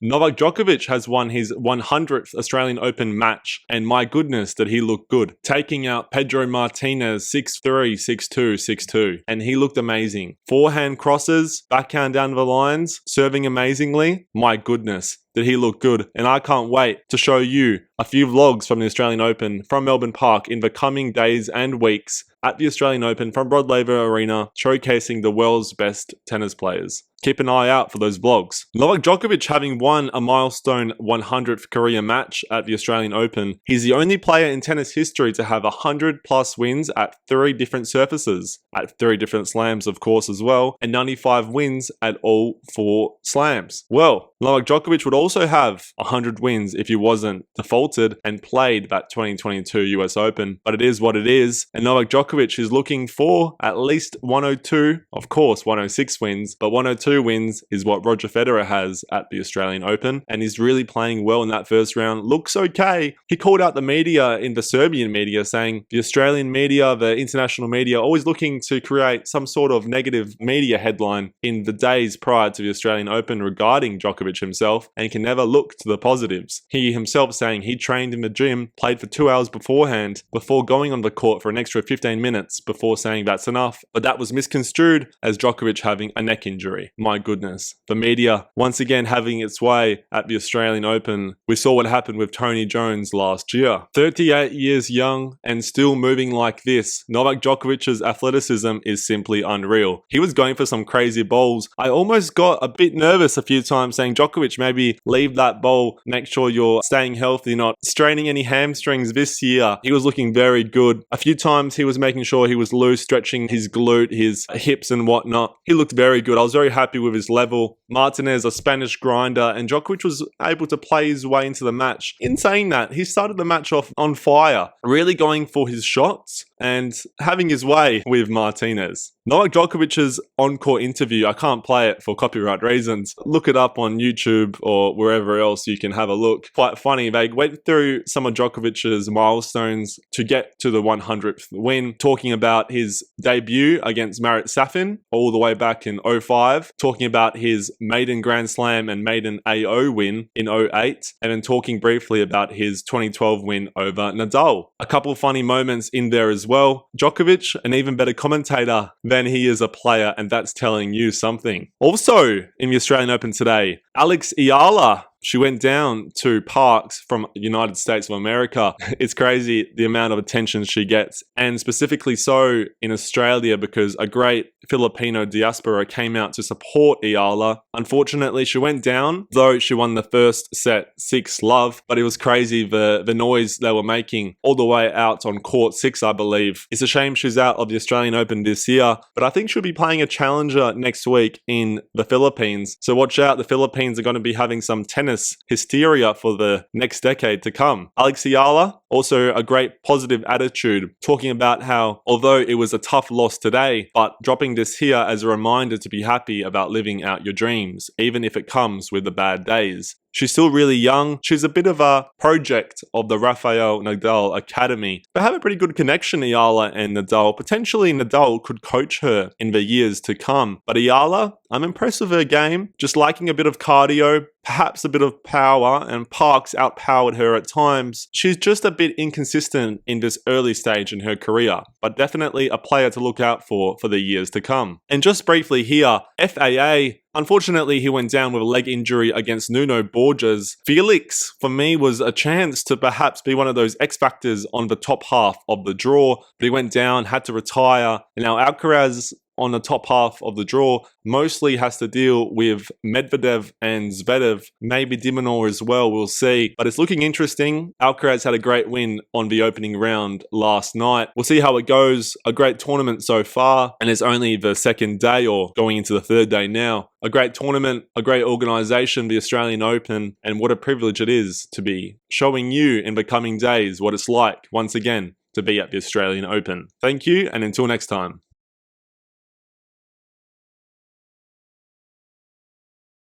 Novak Djokovic has won his 100th Australian Open match, and my goodness did he look good, taking out Pedro Martinez 6-3, 6-2, 6-2, and he looked amazing. Forehand crosses, backhand down the lines, serving amazingly. My goodness, did he look good, and I can't wait to show you a few vlogs from the Australian Open from Melbourne Park in the coming days and weeks at the Australian Open from Rod Laver Arena, showcasing the world's best tennis players. Keep an eye out for those vlogs. Novak Djokovic having won a milestone 100th career match at the Australian Open. He's the only player in tennis history to have 100 plus wins at 3 different surfaces, at 3 different slams of course as well, and 95 wins at all 4 slams. Well, Novak Djokovic would also have 100 wins if he wasn't defaulted and played that 2022 US Open, but it is what it is, and Novak Djokovic is looking for at least 102, of course 106 wins, but 102 wins is what Roger Federer has at the Australian Open, and he's really playing well in that first round. Looks okay. He called out the media in the Serbian media, saying the Australian media, the international media, always looking to create some sort of negative media headline in the days prior to the Australian Open regarding Djokovic himself, and can never look to the positives. He himself saying he trained in the gym, played for 2 hours beforehand, before going on the court for an extra 15 minutes, before saying that's enough, but that was misconstrued as Djokovic having a neck injury. My goodness. The media once again having its way at the Australian Open. We saw what happened with Tony Jones last year. 38 years young and still moving like this. Novak Djokovic's athleticism is simply unreal. He was going for some crazy bowls. I almost got a bit nervous a few times saying, Djokovic, maybe leave that bowl. Make sure you're staying healthy, not straining any hamstrings this year. He was looking very good. A few times he was making sure he was loose, stretching his glute, his hips and whatnot. He looked very good. I was very happy with his level. Martinez, a Spanish grinder, and Djokovic was able to play his way into the match. In saying that, he started the match off on fire, really going for his shots and having his way with Martinez. Novak Djokovic's on-court interview, I can't play it for copyright reasons. Look it up on YouTube or wherever else you can have a look. Quite funny, they went through some of Djokovic's milestones to get to the 100th win, talking about his debut against Marat Safin all the way back in 05, talking about his maiden Grand Slam and maiden AO win in 08, and then talking briefly about his 2012 win over Nadal. A couple of funny moments in there as well. Djokovic, an even better commentator than he is a player, and that's telling you something. Also, in the Australian Open today, Alexandra Eala, she went down to Parks from United States of America. It's crazy the amount of attention she gets, and specifically so in Australia because a great Filipino diaspora came out to support Eala. Unfortunately, she went down, though she won the first set 6-love, but it was crazy the noise they were making all the way out on court 6, I believe. It's a shame she's out of the Australian Open this year, but I think she'll be playing a challenger next week in the Philippines. So watch out, the Philippines are going to be having some tennis hysteria for the next decade to come. Alycia Parks, also a great positive attitude, talking about how although it was a tough loss today, but dropping this here as a reminder to be happy about living out your dreams, even if it comes with the bad days. She's still really young. She's a bit of a project of the Rafael Nadal Academy. They have a pretty good connection, Eala and Nadal. Potentially Nadal could coach her in the years to come. But Eala, I'm impressed with her game. Just liking a bit of cardio, perhaps a bit of power, and Parks outpowered her at times. She's just a bit inconsistent in this early stage in her career, but definitely a player to look out for the years to come. And just briefly here, FAA, unfortunately, he went down with a leg injury against Nuno Borges. Felix, for me, was a chance to perhaps be one of those X factors on the top half of the draw, but he went down, had to retire. And now Alcaraz on the top half of the draw mostly has to deal with Medvedev and Zverev, maybe Dimonor as well, we'll see. But it's looking interesting. Alcaraz had a great win on the opening round last night. We'll see how it goes. A great tournament so far, and it's only the second day or going into the third day now. A great tournament, a great organisation, the Australian Open, and what a privilege it is to be showing you in the coming days what it's like, once again, to be at the Australian Open. Thank you, and until next time.